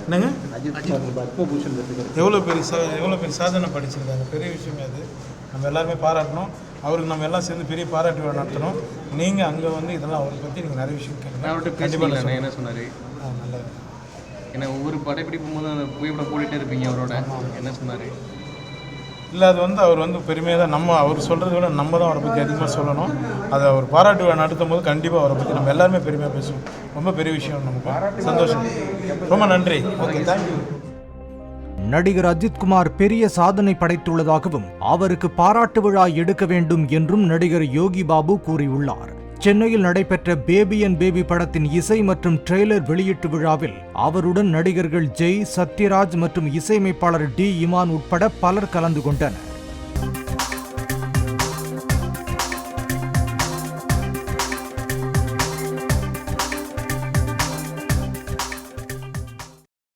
என்னங்க எவ்வளோ பெரிய சாதனை படிச்சிருக்காங்க, பெரிய விஷயமே அது. நம்ம எல்லாருமே பாராட்டணும். அவருக்கு நம்ம எல்லாம் சேர்ந்து பெரிய பாராட்டு விழா நடத்தணும். நீங்கள் அங்கே வந்து இதெல்லாம் அவரை பற்றி நீங்கள் நிறைய விஷயம் கண்டிப்பாக என்ன சொன்னார்? நல்ல ஏன்னா ஒவ்வொரு படைப்பிடிப்பும் போது அந்த புகைப்படம் போட்டுகிட்டே இருப்பீங்க அவரோட, என்ன சொன்னார்? இல்லை, அது வந்து அவர் வந்து பெருமையாக தான் நம்ம அவர் சொல்கிறத விட நம்ம தான் அவரை பற்றி அதிகமாக சொல்லணும். அதை அவர் பாராட்டு விழா நடத்தும் போது கண்டிப்பாக அவரை பற்றி நம்ம எல்லாருமே பெருமையாக பேசுவோம். ரொம்ப பெரிய விஷயம், நமக்கு சந்தோஷம். ரொம்ப நன்றி. Okay, thank you. நடிகர் அஜித்குமார் பெரிய சாதனை படைத்துள்ளதாகவும் அவருக்கு பாராட்டு விழா எடுக்க வேண்டும் என்றும் நடிகர் யோகி பாபு கூறியுள்ளார். சென்னையில் நடைபெற்ற பேபி அண்ட் பேபி படத்தின் இசை மற்றும் ட்ரெய்லர் வெளியீட்டு விழாவில் அவருடன் நடிகர்கள் ஜெய், சத்யராஜ் மற்றும் இசையமைப்பாளர் டி இமான் உட்பட பலர் கலந்து கொண்டனர்.